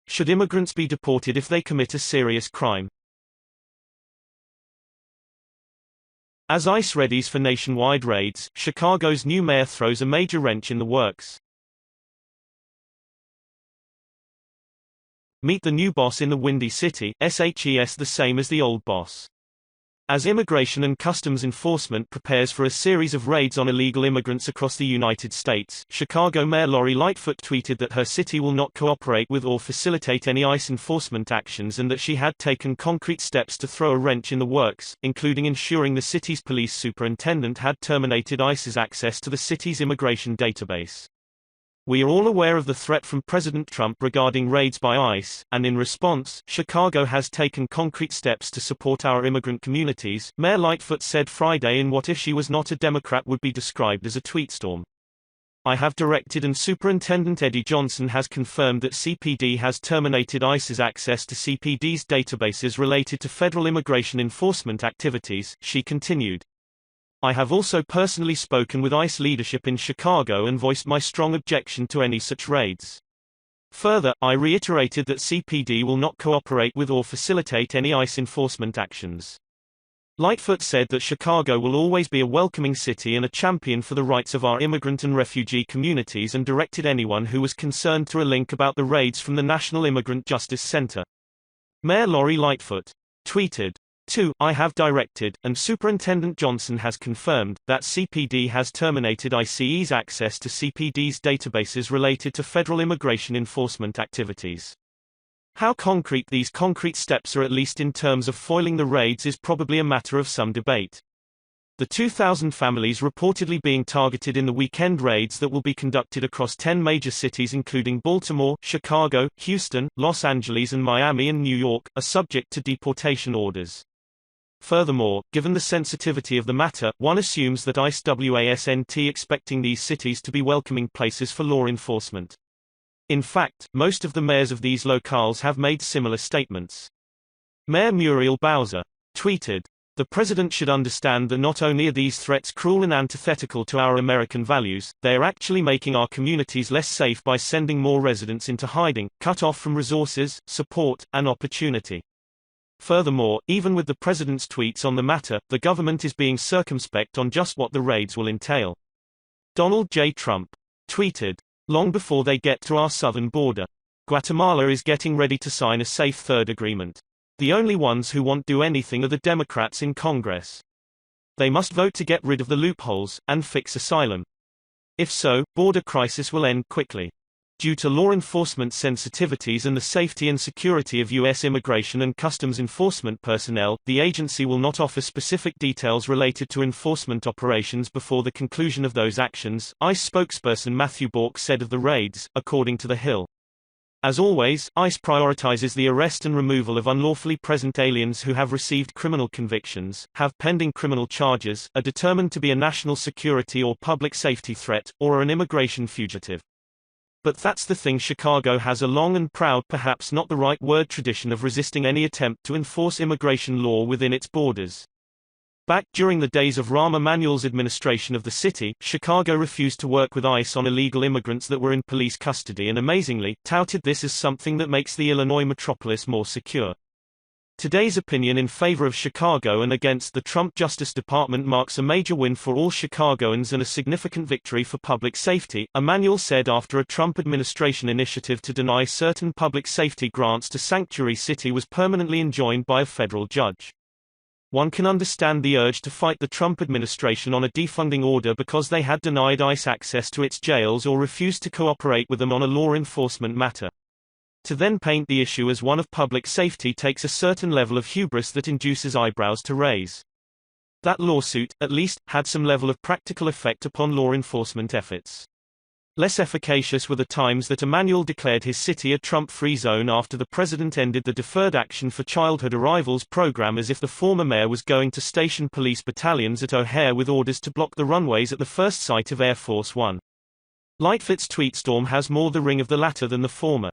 Should immigrants be deported if they commit a serious crime? As ICE readies for nationwide raids, Chicago's new mayor throws a major wrench in the works. Meet the new boss in the Windy City, SHES the same as the old boss. As Immigration and Customs Enforcement prepares for a series of raids on illegal immigrants across the United States, Chicago Mayor Lori Lightfoot tweeted that her city will not cooperate with or facilitate any ICE enforcement actions and that she had taken concrete steps to throw a wrench in the works, including ensuring the city's police superintendent had terminated ICE's access to the city's immigration database. We are all aware of the threat from President Trump regarding raids by ICE, and in response, Chicago has taken concrete steps to support our immigrant communities, Mayor Lightfoot said Friday in what if she was not a Democrat would be described as a tweetstorm. I have directed and Superintendent Eddie Johnson has confirmed that CPD has terminated ICE's access to CPD's databases related to federal immigration enforcement activities, she continued. I have also personally spoken with ICE leadership in Chicago and voiced my strong objection to any such raids. Further, I reiterated that CPD will not cooperate with or facilitate any ICE enforcement actions. Lightfoot said that Chicago will always be a welcoming city and a champion for the rights of our immigrant and refugee communities and directed anyone who was concerned to a link about the raids from the National Immigrant Justice Center. Mayor Lori Lightfoot tweeted. 2. I have directed, and Superintendent Johnson has confirmed, that CPD has terminated ICE's access to CPD's databases related to federal immigration enforcement activities. How concrete these concrete steps are, at least in terms of foiling the raids, is probably a matter of some debate. The 2,000 families reportedly being targeted in the weekend raids that will be conducted across 10 major cities including Baltimore, Chicago, Houston, Los Angeles and Miami and New York, are subject to deportation orders. Furthermore, given the sensitivity of the matter, one assumes that ICE wasn't expecting these cities to be welcoming places for law enforcement. In fact, most of the mayors of these locales have made similar statements. Mayor Muriel Bowser tweeted, "The president should understand that not only are these threats cruel and antithetical to our American values, they are actually making our communities less safe by sending more residents into hiding, cut off from resources, support, and opportunity." Furthermore, even with the president's tweets on the matter, the government is being circumspect on just what the raids will entail. Donald J. Trump tweeted, "Long before they get to our southern border, Guatemala is getting ready to sign a safe third agreement. The only ones who won't do anything are the Democrats in Congress. They must vote to get rid of the loopholes, and fix asylum. If so, border crisis will end quickly. Due to law enforcement sensitivities and the safety and security of U.S. immigration and customs enforcement personnel, the agency will not offer specific details related to enforcement operations before the conclusion of those actions," ICE spokesperson Matthew Bork said of the raids, according to The Hill. As always, ICE prioritizes the arrest and removal of unlawfully present aliens who have received criminal convictions, have pending criminal charges, are determined to be a national security or public safety threat, or are an immigration fugitive. But that's the thing: Chicago has a long and proud, perhaps not the right word, tradition of resisting any attempt to enforce immigration law within its borders. Back during the days of Rahm Emanuel's administration of the city, Chicago refused to work with ICE on illegal immigrants that were in police custody and amazingly, touted this as something that makes the Illinois metropolis more secure. Today's opinion in favor of Chicago and against the Trump Justice Department marks a major win for all Chicagoans and a significant victory for public safety, Emanuel said after a Trump administration initiative to deny certain public safety grants to Sanctuary City was permanently enjoined by a federal judge. One can understand the urge to fight the Trump administration on a defunding order because they had denied ICE access to its jails or refused to cooperate with them on a law enforcement matter. To then paint the issue as one of public safety takes a certain level of hubris that induces eyebrows to raise. That lawsuit, at least, had some level of practical effect upon law enforcement efforts. Less efficacious were the times that Emanuel declared his city a Trump-free zone after the president ended the Deferred Action for Childhood Arrivals program, as if the former mayor was going to station police battalions at O'Hare with orders to block the runways at the first site of Air Force One. Lightfoot's tweetstorm has more the ring of the latter than the former.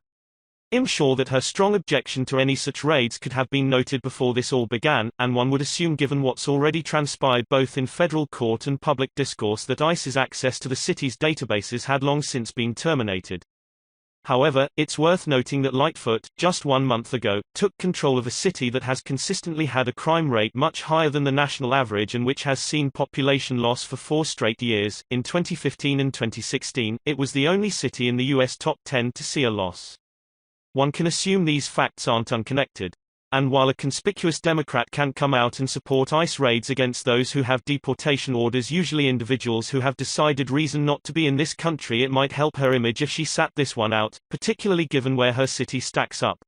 I'm sure that her strong objection to any such raids could have been noted before this all began, and one would assume, given what's already transpired both in federal court and public discourse, that ICE's access to the city's databases had long since been terminated. However, it's worth noting that Lightfoot, just 1 month ago, took control of a city that has consistently had a crime rate much higher than the national average and which has seen population loss for 4 straight years. In 2015 and 2016, it was the only city in the U.S. top 10 to see a loss. One can assume these facts aren't unconnected. And while a conspicuous Democrat can come out and support ICE raids against those who have deportation orders, usually individuals who have decided reason not to be in this country, it might help her image if she sat this one out, particularly given where her city stacks up.